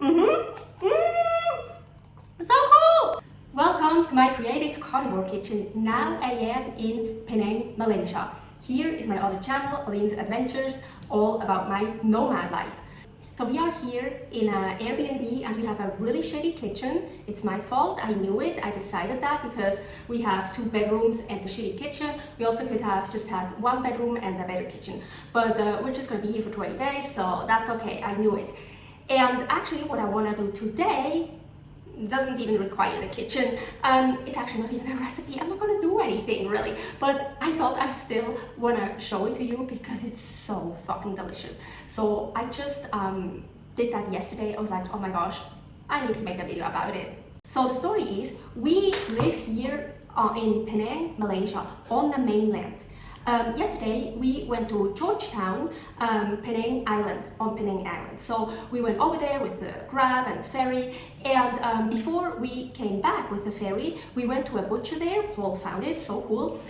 So cool! Welcome to my creative carnivore kitchen. Now I am in Penang, Malaysia. Here is my other channel, Aline's Adventures, all about my nomad life. So we are here in an Airbnb and we have a really shitty kitchen. It's my fault, I knew it, I decided that because we have 2 bedrooms and a shitty kitchen. We also could have just had 1 bedroom and a better kitchen. But we're just gonna be here for 20 days, so that's okay, I knew it. And actually what I wanna do today doesn't even require a kitchen. It's actually not even a recipe. I'm not gonna do anything really, but I thought I still wanna show it to you because it's so fucking delicious. So I just did that yesterday. I was like, oh my gosh, I need to make a video about it. So the story is, we live here in Penang, Malaysia, on the mainland. Yesterday we went to Georgetown, Penang Island, on Penang Island. So we went over there with the Grab and ferry, and before we came back with the ferry, we went to a butcher there. Paul found it, so cool.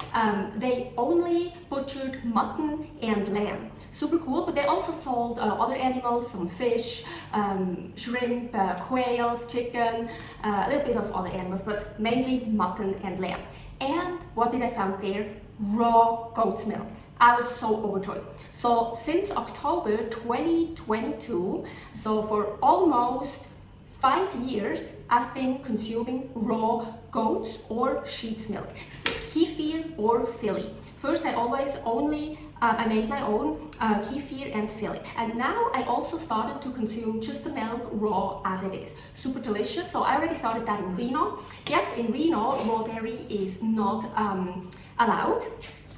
They only butchered mutton and lamb. Super cool, but they also sold other animals, some fish, shrimp, quails, chicken, a little bit of other animals, but mainly mutton and lamb. And what did I find there? Raw goat's milk. I was so overjoyed. So since October 2022, so for almost 5 years, I've been consuming raw goat's or sheep's milk, kefir or filly. First, I always I made my own kefir and filly, and now I also started to consume just the milk raw as it is. Super delicious. So I already started that in Reno. Yes, in Reno, raw dairy is not allowed.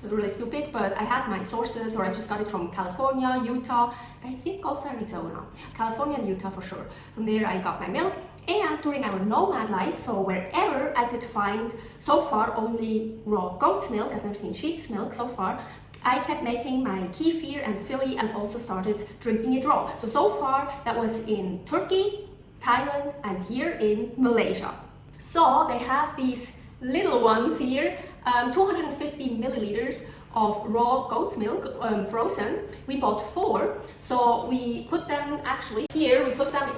It's really stupid, but I had my sources, or I just got it from California, Utah, I think also Arizona. California and Utah for sure. From there I got my milk. And during our nomad life, so wherever I could find so far only raw goat's milk, I've never seen sheep's milk so far, I kept making my kefir and filly and also started drinking it raw. So far that was in Turkey, Thailand, and here in Malaysia. So they have these little ones here, 250 milliliters of raw goat's milk, frozen. We bought 4, so we put them actually here. We put them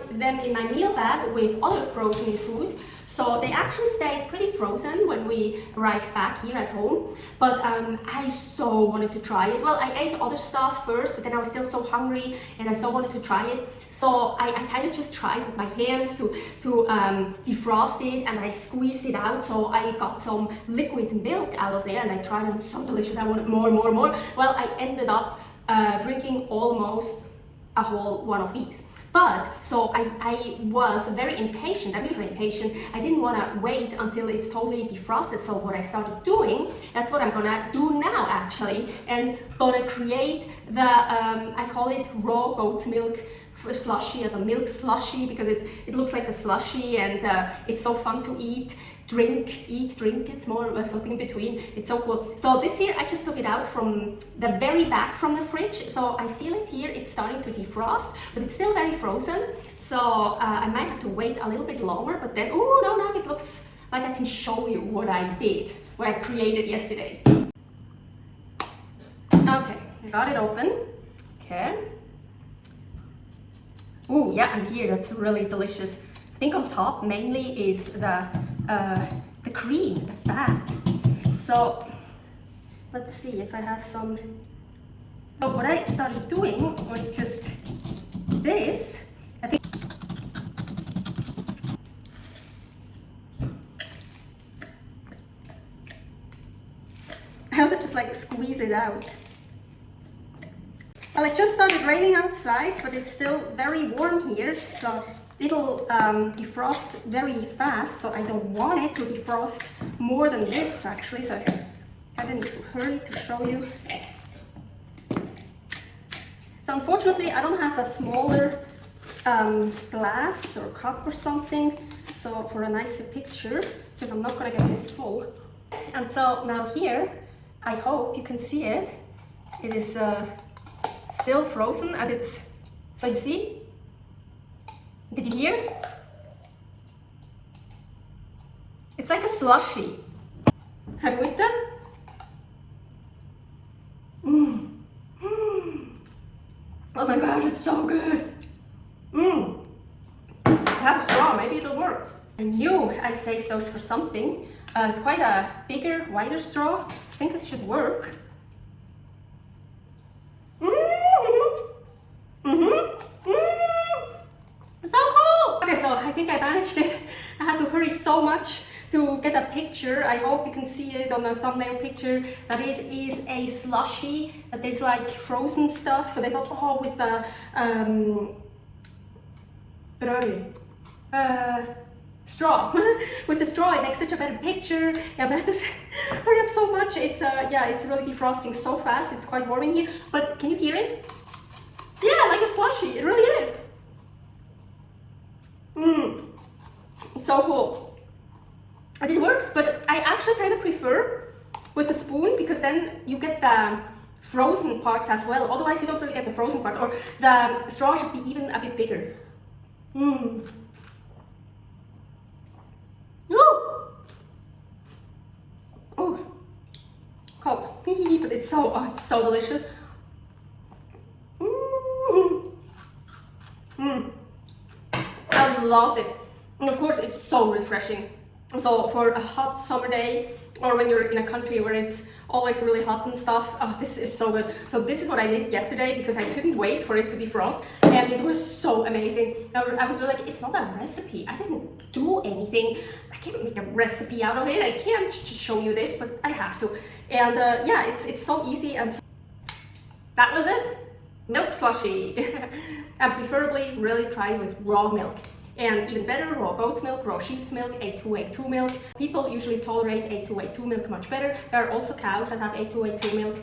in my meal bag with other frozen food. So they actually stayed pretty frozen when we arrived back here at home. But I so wanted to try it. Well, I ate other stuff first, but then I was still so hungry and I so wanted to try it. So I kind of just tried with my hands to defrost it, and I squeezed it out. So I got some liquid milk out of there and I tried it. It was so delicious. I wanted more. Well, I ended up drinking almost a whole one of these. But, so I was very impatient. I'm usually impatient. I didn't want to wait until it's totally defrosted. So what I started doing, that's what I'm gonna do now actually, and gonna create the, I call it raw goat's milk slushy, as a milk slushy, because it looks like a slushy, and it's so fun to eat. Drink, it's more something in between. It's so cool. So this here, I just took it out from the very back from the fridge. So I feel it here, it's starting to defrost, but it's still very frozen. So I might have to wait a little bit longer, but then, oh no, now it looks like I can show you what I did, what I created yesterday. Okay, I got it open. Okay. Oh yeah, and here, that's really delicious. I think on top mainly is the cream, the fat. So let's see if I have some. So what I started doing was just this. I think I also just like squeeze it out. Well, it just started raining outside, but it's still very warm here, so it'll defrost very fast. So I don't want it to defrost more than this actually, so I need to hurry to show you. So unfortunately I don't have a smaller glass or cup or something, so for a nicer picture, because I'm not gonna get this full. And so now here, I hope you can see it. It is still frozen, and it's, so you see, did you hear? It's like a slushy. Har du inte? Oh my gosh, it's so good. have a straw, maybe it'll work. I knew I saved those for something. It's quite a bigger, wider straw. I think this should work. So cool! Okay, so I think I managed it. I had to hurry so much to get a picture. I hope you can see it on the thumbnail picture that it is a slushy, that there's like frozen stuff. But I thought, oh, with the straw. With the straw, it makes such a better picture. Yeah, but I have to hurry up so much. It's yeah, it's really defrosting so fast. It's quite warm in here. But can you hear it? Yeah, like a slushy. It really is. So cool. And it works, but I actually kind of prefer with the spoon because then you get the frozen parts as well. Otherwise, you don't really get the frozen parts, or the straw should be even a bit bigger. Ooh. Oh, cold. But it's so delicious. I love this. And of course, it's so refreshing. So for a hot summer day, or when you're in a country where it's always really hot and stuff, oh, this is so good. So this is what I did yesterday because I couldn't wait for it to defrost, and it was so amazing. I was really like, it's not a recipe. I didn't do anything. I can't make a recipe out of it. I can't just show you this, but I have to. And yeah, it's so easy. And that was it. Milk slushy. And preferably really try it with raw milk. And even better, raw goat's milk, raw sheep's milk, A2A2 milk. People usually tolerate A2A2 milk much better. There are also cows that have A2A2 milk.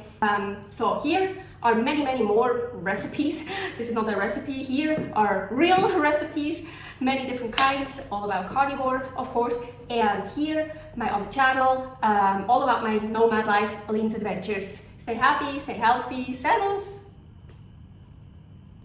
So here are many, many more recipes. This is not a recipe. Here are real recipes, many different kinds, all about carnivore, of course. And here, my other channel, all about my nomad life, Aline's Adventures. Stay happy, stay healthy, servus!